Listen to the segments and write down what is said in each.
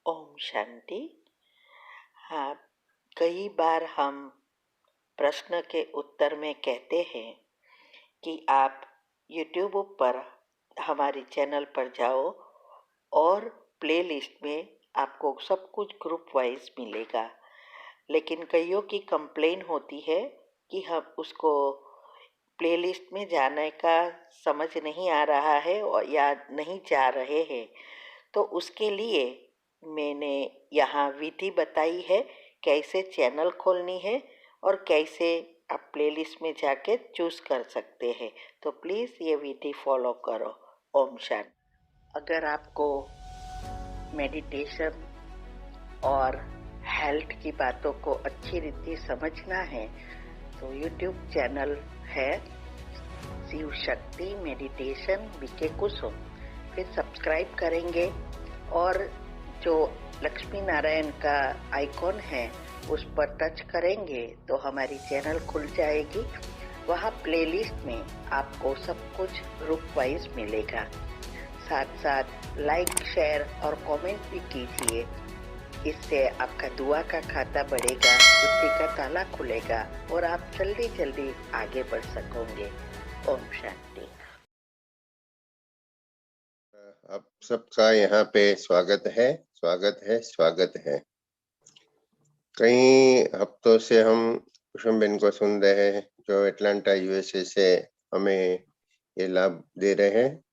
ओम शांति। हाँ, कई बार हम प्रश्न के उत्तर में कहते हैं कि आप YouTube पर हमारे चैनल पर जाओ और प्लेलिस्ट में आपको सब कुछ ग्रुप वाइज मिलेगा। लेकिन कईयों की कंप्लेन होती है कि हम उसको प्लेलिस्ट में जाने का समझ नहीं आ रहा है और या नहीं जा रहे हैं। तो उसके लिए मैंने यहाँ विधि बताई है कैसे चैनल खोलनी है और कैसे आप प्लेलिस्ट में जाके चूज कर सकते हैं। तो प्लीज़ ये विधि फॉलो करो। ओम शांति। अगर आपको मेडिटेशन और हेल्थ की बातों को अच्छी रीति समझना है तो यूट्यूब चैनल है शिव शक्ति मेडिटेशन बीके कुसुम। फिर सब्सक्राइब करेंगे और जो लक्ष्मी नारायण का आइकॉन है उस पर टच करेंगे तो हमारी चैनल खुल जाएगी। वहाँ प्लेलिस्ट में आपको सब कुछ ग्रुप वाइज मिलेगा। साथ साथ लाइक शेयर और कमेंट भी कीजिए। इससे आपका दुआ का खाता बढ़ेगा, बुद्धि का ताला खुलेगा और आप जल्दी जल्दी आगे बढ़ सकोगे। ओम शांति। आप सबका यहाँ पे स्वागत है, स्वागत है, स्वागत है। कई हफ्तों से हम कुसुमबेन को सुन रहे हैं जो एटलांटा यूएसए से हमें ये लाभ दे रहे हैं।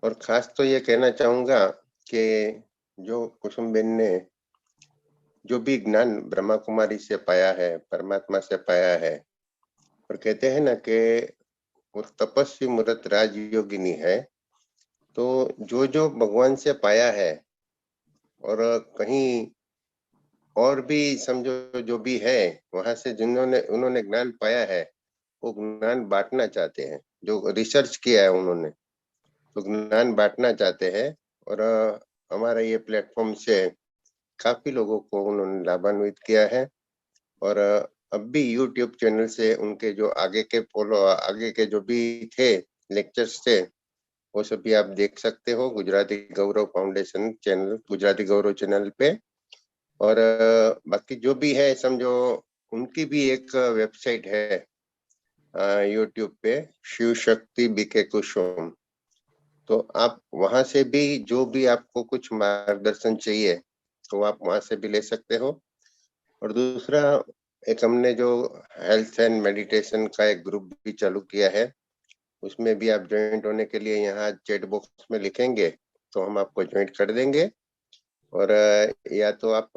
और खास तो ये कहना चाहूंगा कि जो कुसुमबेन ने जो भी ज्ञान ब्रह्मा कुमारी से पाया है, परमात्मा से पाया है, और कहते हैं ना कि वो तपस्वी मूर्त राजयोगिनी है, तो जो भगवान से पाया है और कहीं और भी समझो जो भी है वहां से जिन्होंने उन्होंने ज्ञान पाया है वो ज्ञान बांटना चाहते हैं। जो रिसर्च किया है उन्होंने तो ज्ञान बांटना चाहते हैं। और हमारा ये प्लेटफॉर्म से काफी लोगों को उन्होंने लाभान्वित किया है। और अब भी यूट्यूब चैनल से उनके जो आगे के जो भी थे लेक्चर्स थे वो सभी आप देख सकते हो गुजराती गौरव फाउंडेशन चैनल, गुजराती गौरव चैनल पे। और बाकी जो भी है समझो उनकी भी एक वेबसाइट है यूट्यूब पे, शिव शक्ति बीके कुसुम। तो आप वहां से भी जो भी आपको कुछ मार्गदर्शन चाहिए तो आप वहां से भी ले सकते हो। और दूसरा एक हमने जो हेल्थ एंड मेडिटेशन का एक ग्रुप भी चालू किया है, उसमें भी आप ज्वाइंट होने के लिए यहाँ चैट बॉक्स में लिखेंगे तो हम आपको ज्वाइंट कर देंगे। और या तो आप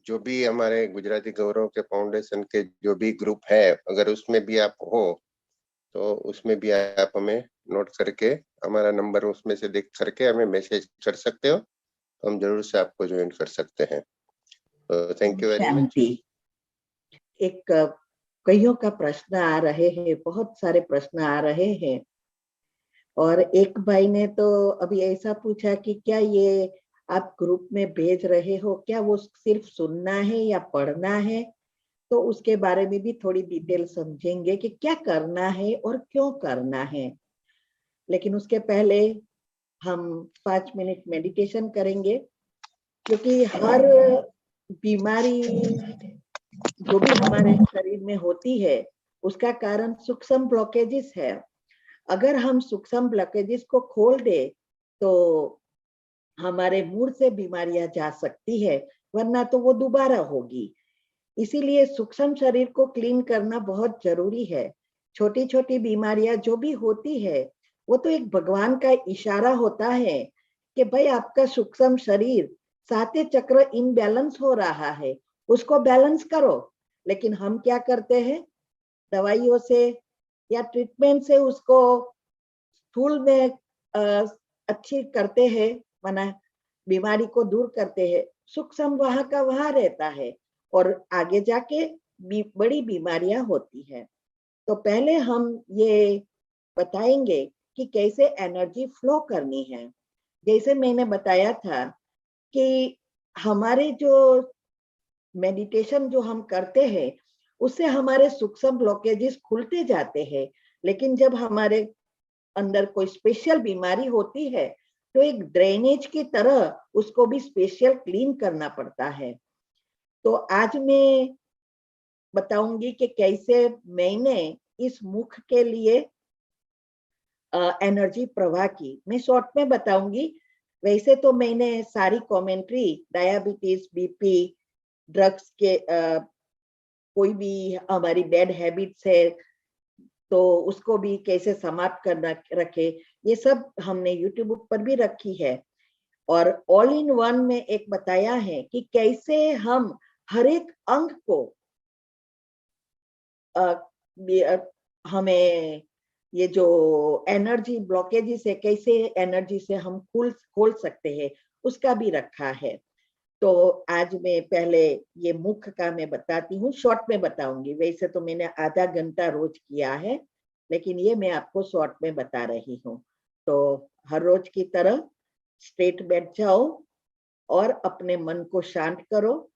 जो भी हमारे गुजराती गौरव के फाउंडेशन के जो भी ग्रुप है अगर उसमें भी आप हो तो उसमें भी आप हमें नोट करके हमारा नंबर उसमें से देख करके हमें मैसेज कर सकते हो, तो हम जरूर से आपको ज्वाइन कर सकते हैं। तो थैंक यू वेरी मच। एक कईयों का प्रश्न आ रहे हैं, बहुत सारे प्रश्न आ रहे हैं। और एक भाई ने तो अभी ऐसा पूछा कि क्या ये आप ग्रुप में भेज रहे हो, क्या वो सिर्फ सुनना है या पढ़ना है? तो उसके बारे में भी थोड़ी डिटेल समझेंगे कि क्या करना है और क्यों करना है। लेकिन उसके पहले हम 5 मिनट मेडिटेशन करेंगे, क्योंकि हर बीमारी जो भी हमारे शरीर में होती है उसका कारण सूक्ष्म ब्लॉकेजेस है। अगर हम सूक्ष्म ब्लॉकेजेस को खोल दे तो हमारे मूड से बीमारियां जा सकती है, वरना तो वो दोबारा होगी। इसीलिए सूक्ष्म शरीर को क्लीन करना बहुत जरूरी है। छोटी छोटी बीमारियां जो भी होती है वो तो एक भगवान का इशारा होता है कि भाई आपका सूक्ष्म शरीर साते चक्र इनबैलेंस हो रहा है, उसको बैलेंस करो। लेकिन हम क्या करते हैं, दवाइयों से या ट्रीटमेंट से उसको स्थूल में अच्छी करते हैं, माना बीमारी को दूर करते हैं। सूक्ष्म वहां का वहां रहता है और आगे जाके बड़ी बीमारियां होती है। तो पहले हम ये बताएंगे कि कैसे एनर्जी फ्लो करनी है। जैसे मैंने बताया था कि हमारे जो मेडिटेशन जो हम करते हैं उससे हमारे सूक्ष्म ब्लॉकेजेस खुलते जाते हैं। लेकिन जब हमारे अंदर कोई स्पेशल बीमारी होती है तो एक ड्रेनेज की तरह उसको भी स्पेशल क्लीन करना पड़ता है। तो आज मैं बताऊंगी कि कैसे मैंने इस मुख के लिए एनर्जी प्रवाह की। मैं शॉर्ट में बताऊंगी। वैसे तो मैंने सारी कमेंट्री डायबिटीज, बीपी, ड्रग्स के कोई भी हमारी बैड हैबिट्स है तो उसको भी कैसे समाप्त करना रखे, ये सब हमने यूट्यूब पर भी रखी है। और ऑल इन वन में एक बताया है कि कैसे हम हर एक अंग को हमें ये जो एनर्जी ब्लॉकेजेस है कैसे एनर्जी से हम खोल सकते हैं, उसका भी रखा है। तो आज मैं पहले ये मुख का मैं बताती हूँ, शॉर्ट में बताऊंगी। वैसे तो मैंने आधा घंटा रोज किया है, लेकिन ये मैं आपको शॉर्ट में बता रही हूँ। तो हर रोज की तरह स्ट्रेट बैठ जाओ और अपने मन को शांत करो,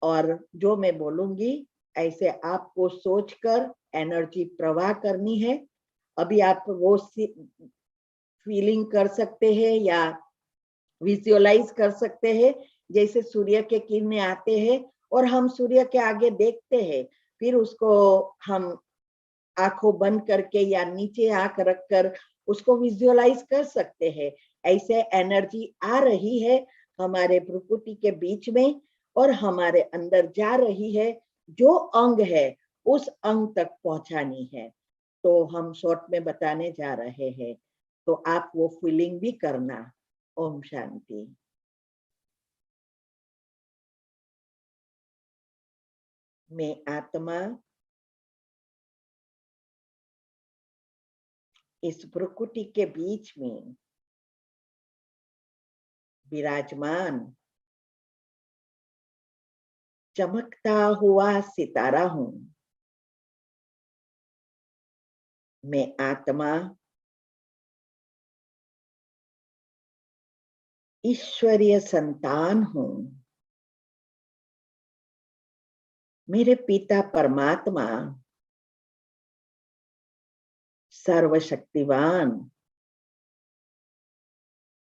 और जो मैं बोलूंगी ऐसे आपको सोचकर एनर्जी प्रवाह करनी है। अभी आप वो फीलिंग कर सकते हैं या विजुअलाइज कर सकते हैं, जैसे सूर्य के किरणें आते हैं और हम सूर्य के आगे देखते हैं, फिर उसको हम आंखों बंद करके या नीचे आंख रखकर उसको विजुअलाइज कर सकते हैं। ऐसे एनर्जी आ रही है हमारे भ्रुकुटी के बीच में और हमारे अंदर जा रही है, जो अंग है उस अंग तक पहुंचानी है। तो हम शॉर्ट में बताने जा रहे हैं, तो आप वो फीलिंग भी करना। ओम शांति। मैं आत्मा इस भ्रुकुटी के बीच में विराजमान चमकता हुआ सितारा हूं। मैं आत्मा ईश्वरीय संतान हूं। मेरे पिता परमात्मा सर्वशक्तिवान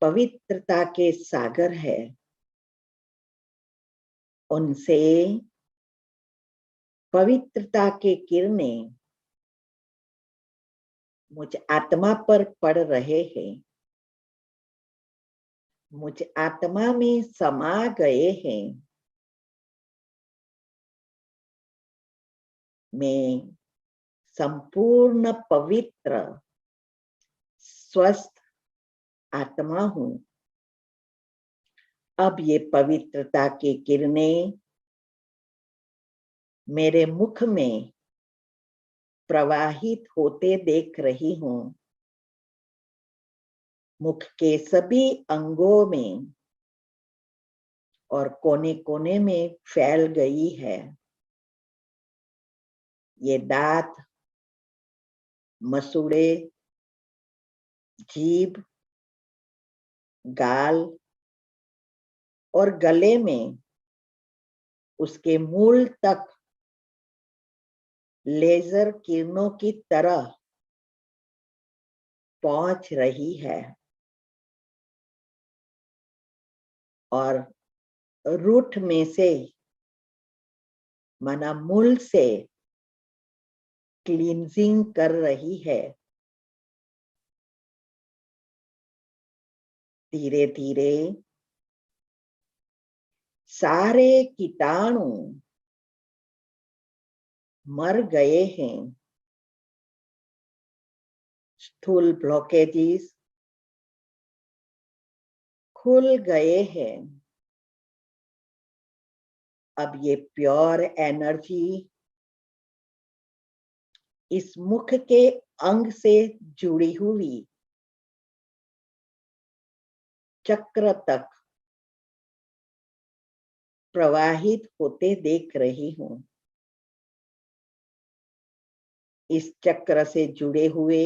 पवित्रता के सागर है। उनसे पवित्रता के किरणें मुझ आत्मा पर पड़ रहे हैं, मुझ आत्मा में समा गए हैं। मैं संपूर्ण पवित्र स्वस्थ आत्मा हूं। अब ये पवित्रता की किरणें मेरे मुख में प्रवाहित होते देख रही हूं। मुख के सभी अंगों में और कोने कोने में फैल गई है। ये दांत, मसूड़े, जीभ, गाल और गले में उसके मूल तक लेजर किरणों की तरह पहुंच रही है और रूट में से माना मूल से क्लींजिंग कर रही है। धीरे धीरे सारे कीटाणु मर गए हैं। स्थूल ब्लॉकेजेस खुल गए हैं। अब ये प्योर एनर्जी इस मुख के अंग से जुड़ी हुई चक्र तक प्रवाहित होते देख रही हूं। इस चक्र से जुड़े हुए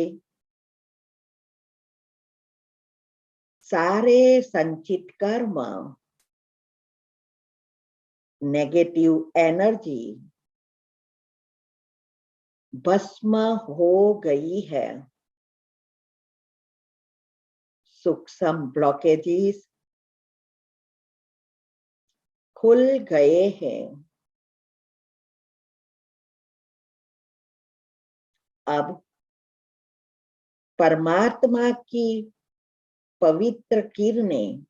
सारे संचित कर्म, नेगेटिव एनर्जी भस्म हो गई है। सूक्ष्म ब्लॉकेजेस खुल गए हैं। अब परमात्मा की पवित्र किरणें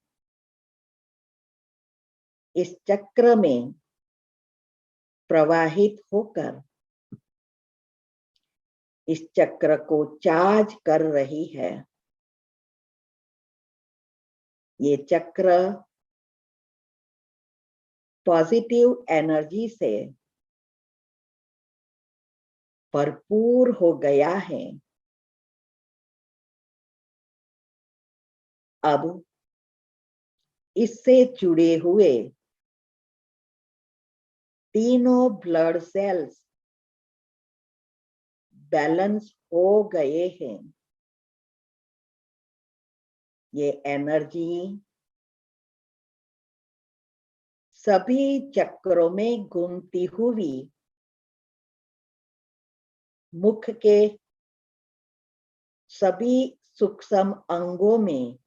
इस चक्र में प्रवाहित होकर इस चक्र को चार्ज कर रही है। ये चक्र पॉजिटिव एनर्जी से भरपूर हो गया है। अब इससे जुड़े हुए तीनों ब्लड सेल्स बैलेंस हो गए हैं। ये एनर्जी सभी चक्रों में घूमती हुई मुख के सभी सूक्ष्म अंगों में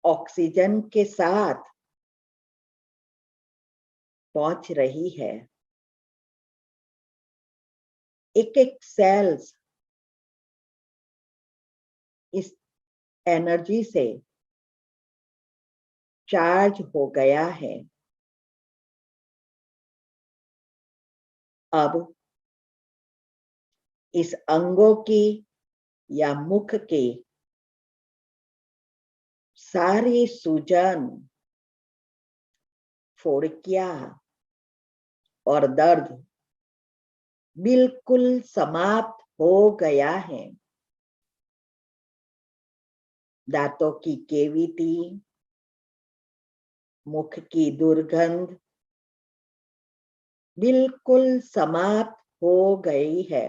ऑक्सीजन के साथ पहुंच रही है। एक एक सेल्स इस एनर्जी से चार्ज हो गया है। अब इस अंगों की या मुख के सारी सूजन, फोड़कियां और दर्द बिल्कुल समाप्त हो गया है। दांतों की केविटी, मुख की दुर्गंध बिल्कुल समाप्त हो गई है।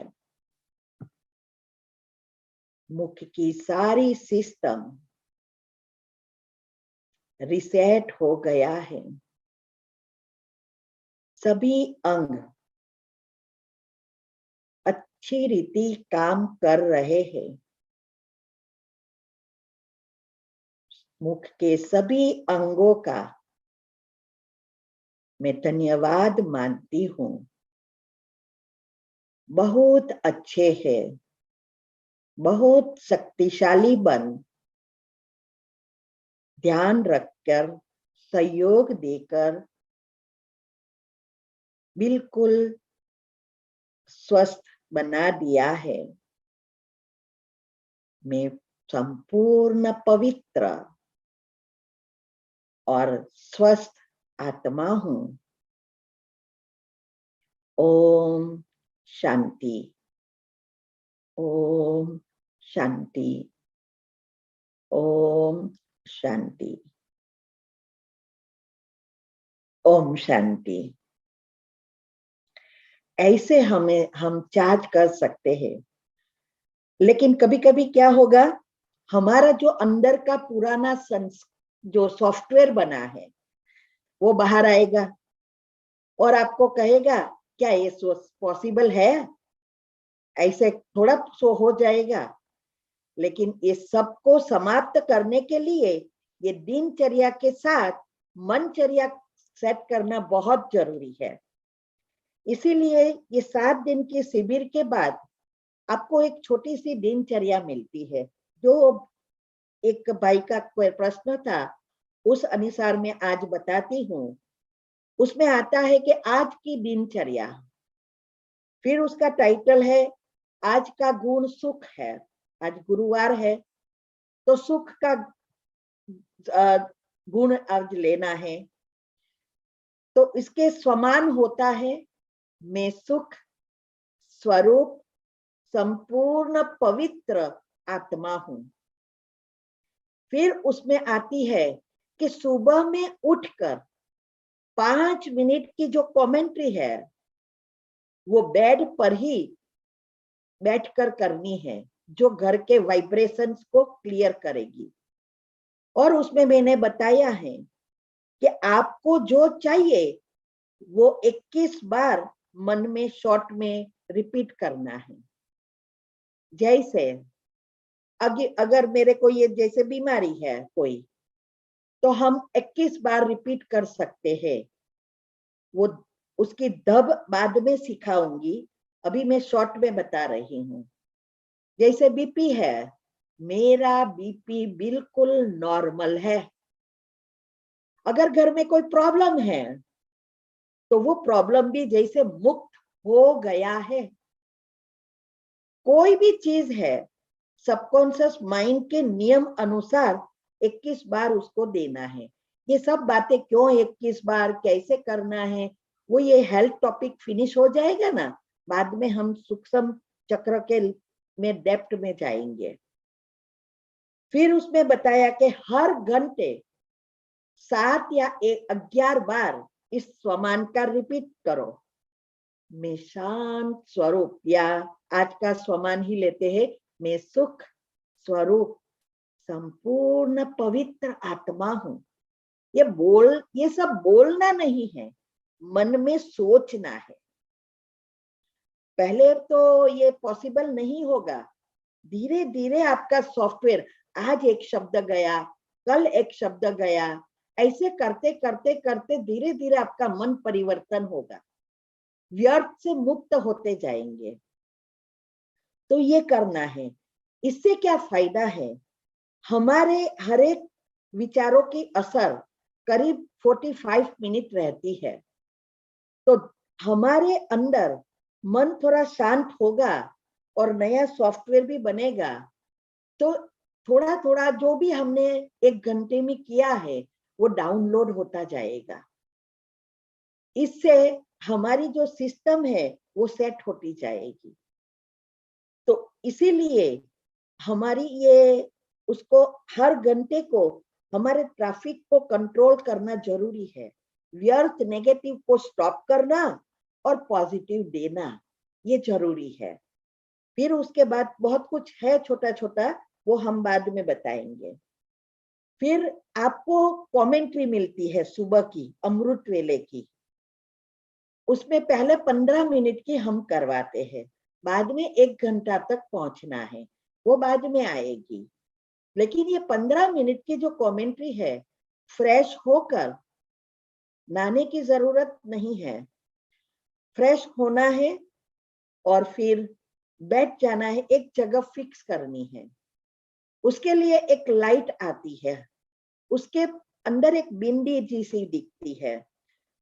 मुख की सारी सिस्टम रिसेट हो गया है। सभी अंग अच्छी रीति काम कर रहे हैं। मुख के सभी अंगों का मैं धन्यवाद मानती हूँ। बहुत अच्छे हैं, बहुत शक्तिशाली बन ध्यान रखकर सहयोग देकर बिल्कुल स्वस्थ बना दिया है। मैं संपूर्ण पवित्र और स्वस्थ आत्मा हूँ। ओम शांति, ओम शांति, ओम शांति, ओम शांति। ऐसे हम चार्ज कर सकते हैं। लेकिन कभी कभी क्या होगा, हमारा जो अंदर का पुराना जो सॉफ्टवेयर बना है वो बाहर आएगा और आपको कहेगा क्या ये पॉसिबल है, ऐसे थोड़ा सो हो जाएगा। लेकिन ये सबको समाप्त करने के लिए ये दिनचर्या के साथ मनचर्या सेट करना बहुत जरूरी है। इसीलिए ये 7 दिन के शिविर के बाद आपको एक छोटी सी दिनचर्या मिलती है। जो एक भाई का कोई प्रश्न था उस अनुसार मैं आज बताती हूँ। उसमें आता है कि आज की दिनचर्या, फिर उसका टाइटल है आज का गुण सुख है। आज गुरुवार है तो सुख का गुण आज लेना है। तो इसके समान होता है मैं सुख स्वरूप संपूर्ण पवित्र आत्मा हूं। फिर उसमें आती है कि सुबह में उठकर 5 मिनट की जो कमेंट्री है वो बेड पर ही बैठकर करनी है, जो घर के वाइब्रेशंस को क्लियर करेगी। और उसमें मैंने बताया है कि आपको जो चाहिए वो 21 बार मन में शॉर्ट में रिपीट करना है। जैसे अगर मेरे को ये जैसे बीमारी है कोई, तो हम 21 बार रिपीट कर सकते हैं। वो उसकी दब बाद में सिखाऊंगी, अभी मैं शॉर्ट में बता रही हूँ। जैसे बीपी है, मेरा बीपी बिल्कुल नॉर्मल है। अगर घर में कोई प्रॉब्लम है तो वो प्रॉब्लम भी जैसे मुक्त हो गया है। कोई भी चीज है, सबकॉन्शियस माइंड के नियम अनुसार 21 बार उसको देना है। ये सब बातें क्यों 21 बार, कैसे करना है, वो ये हेल्थ टॉपिक फिनिश हो जाएगा ना, बाद में हम सूक्ष्म चक्र के में डेप्थ में जाएंगे। फिर उसमें बताया कि हर घंटे 7 या 11 बार इस स्वमान का रिपीट करो। मैं शांत स्वरूप, या आज का स्वमान ही लेते हैं, मैं सुख स्वरूप संपूर्ण पवित्र आत्मा हूं। ये सब बोलना नहीं है, मन में सोचना है। पहले तो ये पॉसिबल नहीं होगा, धीरे धीरे आपका सॉफ्टवेयर, आज एक शब्द गया, कल एक शब्द गया, ऐसे करते करते करते धीरे धीरे आपका मन परिवर्तन होगा, व्यर्थ से मुक्त होते जाएंगे। तो ये करना है। इससे क्या फायदा है, हमारे हर एक विचारों की असर करीब 45 मिनट रहती है। तो हमारे अंदर मन थोड़ा शांत होगा और नया सॉफ्टवेयर भी बनेगा। तो थोड़ा थोड़ा जो भी हमने 1 घंटे में किया है वो डाउनलोड होता जाएगा। इससे हमारी जो सिस्टम है वो सेट होती जाएगी। तो इसीलिए हमारी ये उसको हर घंटे को हमारे ट्रैफिक को कंट्रोल करना जरूरी है। व्यर्थ नेगेटिव को स्टॉप करना और पॉजिटिव देना, ये जरूरी है। फिर उसके बाद बहुत कुछ है छोटा छोटा, वो हम बाद में बताएंगे। फिर आपको कमेंट्री मिलती है सुबह की, अमृत वेले की। उसमें पहले 15 मिनट की हम करवाते हैं, बाद में 1 घंटा तक पहुंचना है, वो बाद में आएगी। लेकिन ये 15 मिनट की जो कमेंट्री है, फ्रेश होकर नहाने की जरूरत नहीं है, फ्रेश होना है और फिर बैठ जाना है, एक जगह फिक्स करनी है। उसके लिए एक लाइट आती है, उसके अंदर एक बिंदी जैसी दिखती है,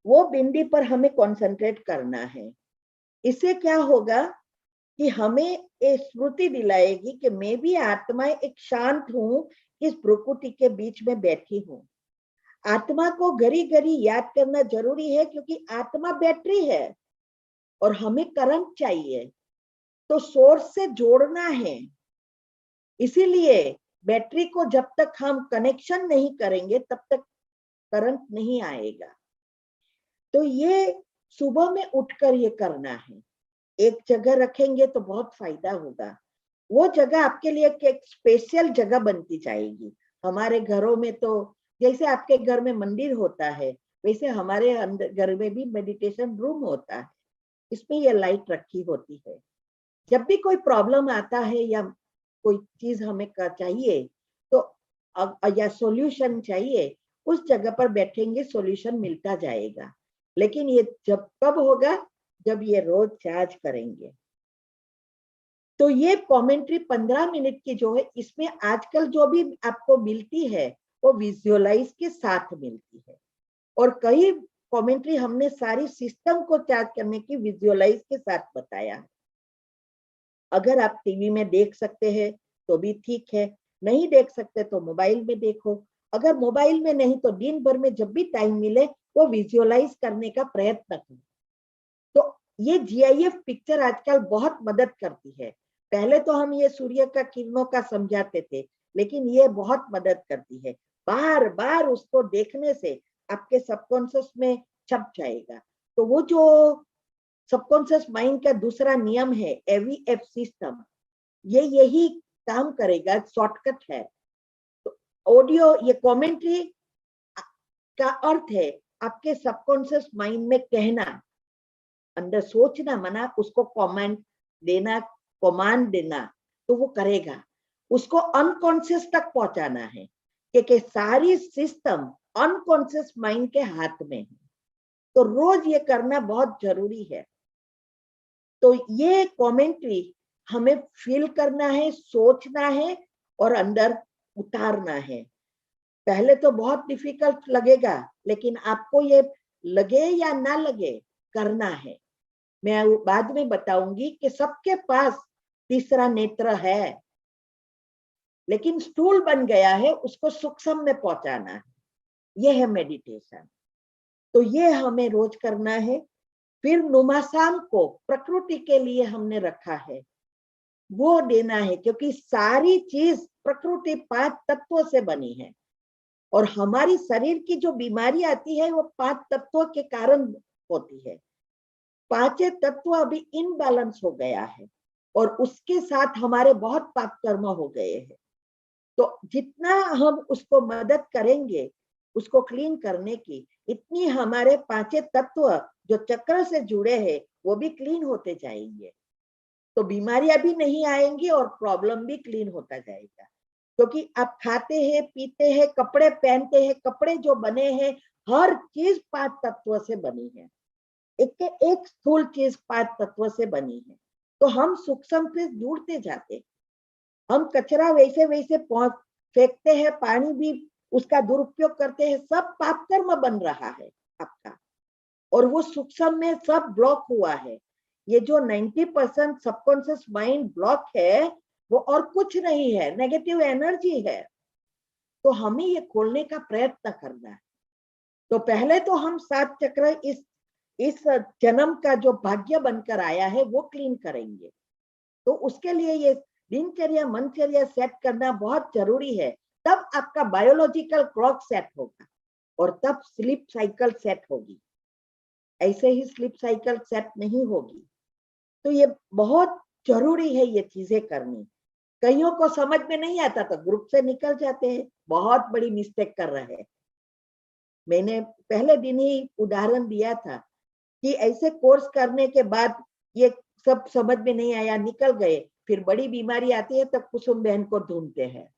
वो बिंदी पर हमें कंसंट्रेट करना है। इससे क्या होगा कि हमें ये स्मृति दिलाएगी कि मैं भी आत्मा एक शांत हूं, इस प्रकृति के बीच में बैठी हूं। आत्मा को घड़ी घड़ी याद करना जरूरी है, क्योंकि आत्मा बैटरी है और हमें करंट चाहिए, तो सोर्स से जोड़ना है। इसीलिए बैटरी को जब तक हम कनेक्शन नहीं करेंगे तब तक करंट नहीं आएगा। तो ये सुबह में उठकर ये करना है। एक जगह रखेंगे तो बहुत फायदा होगा। वो जगह आपके लिए एक स्पेशल जगह बनती जाएगी। हमारे घरों में तो जैसे आपके घर में मंदिर होता है, वैसे हमारे अंदर घर में भी मेडिटेशन रूम होता है। इसमें ये लाइट रखी होती है। जब भी कोई प्रॉब्लम आता है या कोई चीज हमें चाहिए तो या सॉल्यूशन चाहिए, उस जगह पर बैठेंगे, सॉल्यूशन मिलता जाएगा। लेकिन ये जब कब होगा, जब ये रोज चार्ज करेंगे। तो ये कमेंट्री 15 मिनट की जो है, इसमें आजकल जो भी आपको मिलती है वो विजुअलाइज के साथ मिलती है। और कई कमेंट्री हमने सारी सिस्टम को चार्ज करने की विजुअलाइज के साथ बताया है। अगर आप टीवी में देख सकते हैं तो भी ठीक है, नहीं देख सकते तो मोबाइल में देखो। अगर मोबाइल में नहीं तो दिन भर में जब भी टाइम मिले वो विजुअलाइज करने का प्रयत्न करें। तो ये GIF पिक्चर आजकल बहुत मदद करती है। पहले तो हम ये सूर्य का किरणों का समझाते थे, लेकिन ये बहुत मदद करती है। बार बार उसको देखने से आपके सबकॉन्शियस में छप जाएगा। तो वो जो सबकॉन्शियस माइंड का दूसरा नियम है, AVF सिस्टम, ये यही काम करेगा, शॉर्टकट है। तो ऑडियो, ये कमेंट्री का अर्थ है आपके सबकॉन्शियस माइंड में कहना, अंदर सोचना, मना उसको कमांड देना, तो वो करेगा। उसको अनकॉन्शियस तक पहुंचाना है, क्योंकि सारी सिस्टम अनकॉन्शियस माइंड के हाथ में है। तो रोज ये करना बहुत जरूरी है। तो ये कमेंट्री हमें फील करना है, सोचना है और अंदर उतारना है। पहले तो बहुत डिफिकल्ट लगेगा, लेकिन आपको ये लगे या ना लगे, करना है। मैं बाद में बताऊंगी कि सबके पास तीसरा नेत्र है, लेकिन स्टूल बन गया है, उसको सूक्ष्म में पहुंचाना है। यह है मेडिटेशन। तो ये हमें रोज करना है। फिर नुमासान को प्रकृति के लिए हमने रखा है, वो देना है, क्योंकि सारी चीज प्रकृति 5 तत्वों से बनी है और हमारी शरीर की जो बीमारी आती है वो 5 तत्वों के कारण होती है। 5 तत्व अभी इनबैलेंस हो गया है और उसके साथ हमारे बहुत पाप कर्म हो गए हैं। तो जितना हम उसको मदद करेंगे उसको क्लीन करने की, इतनी हमारे 5 तत्व जो चक्र से जुड़े हैं वो भी क्लीन होते जाएंगे। तो बीमारियां भी नहीं आएंगी और प्रॉब्लम भी क्लीन होता जाएगा। क्योंकि आप खाते हैं, पीते हैं, कपड़े पहनते हैं, कपड़े जो बने हैं हर चीज 5 तत्व से बनी है। एक स्थूल चीज 5 तत्व से बनी है। तो हम सूक्ष्म से जुड़ते जाते, हम कचरा वैसे वैसे फेंकते हैं, पानी भी उसका दुरुपयोग करते हैं, सब पाप कर्म बन रहा है आपका। और वो सूक्ष्म में सब ब्लॉक हुआ है। ये जो 90% सबकॉन्शियस माइंड ब्लॉक है वो और कुछ नहीं है, नेगेटिव एनर्जी है। तो हमें ये खोलने का प्रयत्न करना है। तो पहले तो हम 7 चक्र इस जन्म का जो भाग्य बनकर आया है वो क्लीन करेंगे। तो उसके लिए ये दिनचर्या मनचर्या सेट करना बहुत जरूरी है। तब आपका बायोलॉजिकल क्लॉक सेट होगा और तब स्लीप साइकिल सेट होगी। ऐसे ही स्लीप साइकिल सेट नहीं होगी। तो ये बहुत जरूरी है ये चीजें करनी। कईयों को समझ में नहीं आता तो ग्रुप से निकल जाते हैं, बहुत बड़ी मिस्टेक कर रहे हैं। मैंने पहले दिन ही उदाहरण दिया था कि ऐसे कोर्स करने के बाद ये सब समझ में नहीं आया, निकल गए, फिर बड़ी बीमारी आती है तब कुसुम बहन को ढूंढते हैं,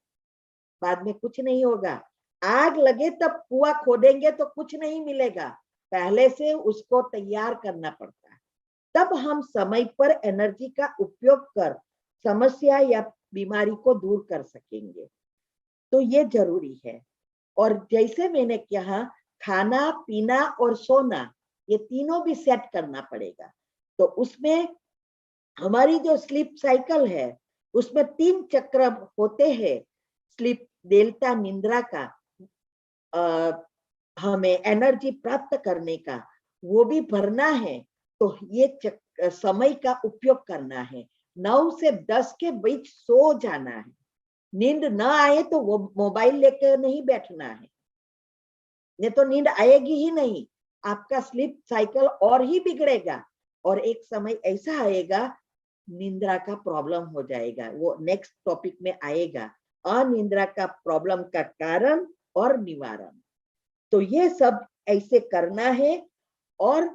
बाद में कुछ नहीं होगा। आग लगे तब कुआं खोदेंगे तो कुछ नहीं मिलेगा, पहले से उसको तैयार करना पड़ता है। तब हम समय पर एनर्जी का उपयोग कर समस्या या बीमारी को दूर कर सकेंगे। तो ये जरूरी है। और जैसे मैंने कहा, खाना पीना और सोना ये तीनों भी सेट करना पड़ेगा। तो उसमें हमारी जो स्लीप साइकिल है उसमें 3 चक्र होते हैं। स्लीप डेल्टा निंद्रा का हमें एनर्जी प्राप्त करने का वो भी भरना है। तो ये समय का उपयोग करना है। 9 से 10 के बीच सो जाना है। नींद ना आए तो वो मोबाइल लेकर नहीं बैठना है, नहीं तो नींद आएगी ही नहीं। आपका स्लीप साइकिल और ही बिगड़ेगा और एक समय ऐसा आएगा निंद्रा का प्रॉब्लम हो जाएगा। वो नेक्स्ट टॉपिक में आएगा, अनिंद्रा का प्रॉब्लम का कारण और निवारण। तो ये सब ऐसे करना है और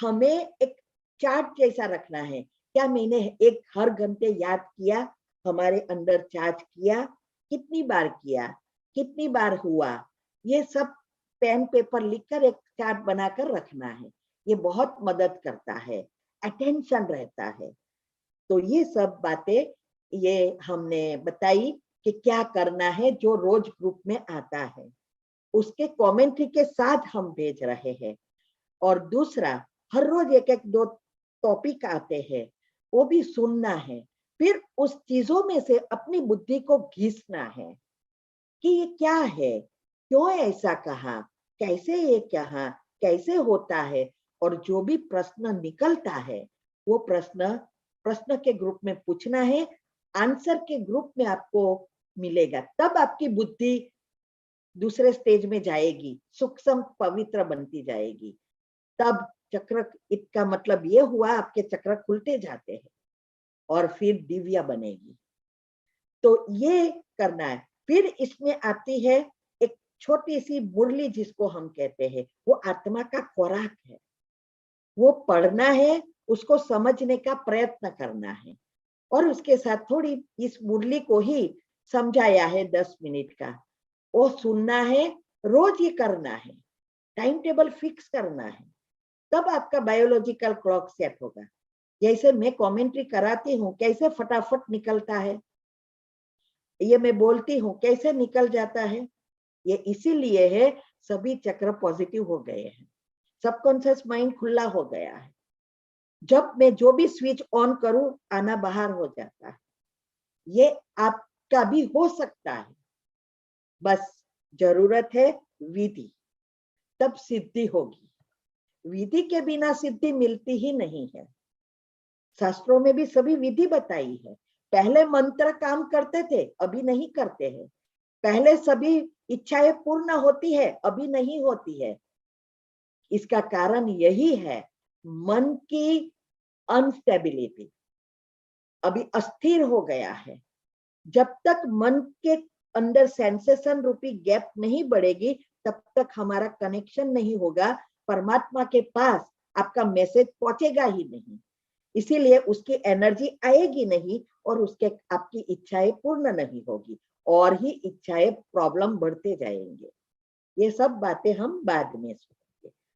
हमें एक चार्ट जैसा रखना है। क्या मैंने एक हर घंटे याद किया, हमारे अंदर चार्ज किया, कितनी बार किया, कितनी बार हुआ, ये सब पेन पेपर लिखकर एक चार्ट बनाकर रखना है। ये बहुत मदद करता है, अटेंशन रहता है। तो ये सब बातें ये हमने बताई कि क्या करना है। जो रोज ग्रुप में आता है उसके कमेंट्री के साथ हम भेज रहे हैं। और दूसरा, हर रोज एक एक 2 टॉपिक आते हैं, वो भी सुनना है। फिर उस चीजों में से अपनी बुद्धि को घिसना है कि ये क्या है, क्यों ऐसा कहा, कैसे ये कहा, कैसे होता है। और जो भी प्रश्न निकलता है वो प्रश्न के ग्रुप में पूछना है, आंसर के ग्रुप में आपको मिलेगा। तब आपकी बुद्धि दूसरे स्टेज में जाएगी, सूक्ष्म पवित्र बनती जाएगी। तब चक्र, इसका मतलब ये हुआ आपके चक्र खुलते जाते हैं और फिर दिव्या बनेगी। तो ये करना है। फिर इसमें आती है एक छोटी सी मुरली जिसको हम कहते हैं, वो आत्मा का खुराक है। वो पढ़ना है, उसको समझने का प्रयत्न करना है। और उसके साथ थोड़ी इस मुरली को ही समझाया है 10 मिनट का। वो सुनना है, रोज ये करना है, टाइम टेबल फिक्स करना है, तब आपका बायोलॉजिकल क्लॉक सेट होगा। जैसे मैं कमेंट्री कराती हूँ, कैसे फटाफट निकलता है, ये मैं बोलती हूँ कैसे निकल जाता है, ये इसीलिए है सभी चक्र पॉजिटिव हो गए हैं, सबकॉन्शियस माइंड खुला हो गया है। जब मैं जो भी स्विच ऑन करूं, आना बाहर हो जाता है। ये आपका भी हो सकता है, बस जरूरत है विधि, तब सिद्धि होगी। विधि के बिना सिद्धि मिलती ही नहीं है। शास्त्रों में भी सभी विधि बताई है। पहले मंत्र काम करते थे, अभी नहीं करते हैं। पहले सभी इच्छाएं पूर्ण होती है, अभी नहीं होती है। इसका कारण यही है, मन की अनस्टेबिलिटी अभी अस्थिर हो गया है। जब तक मन के अंदर सेंसेशन रूपी गैप नहीं बढ़ेगी, तब तक हमारा कनेक्शन नहीं होगा परमात्मा के पास, आपका मैसेज पहुंचेगा ही नहीं। इसीलिए उसकी एनर्जी आएगी नहीं और उसके आपकी इच्छाएं पूर्ण नहीं होगी, और ही इच्छाएं प्रॉब्लम बढ़ते जाएंगे। ये सब बातें हम बाद में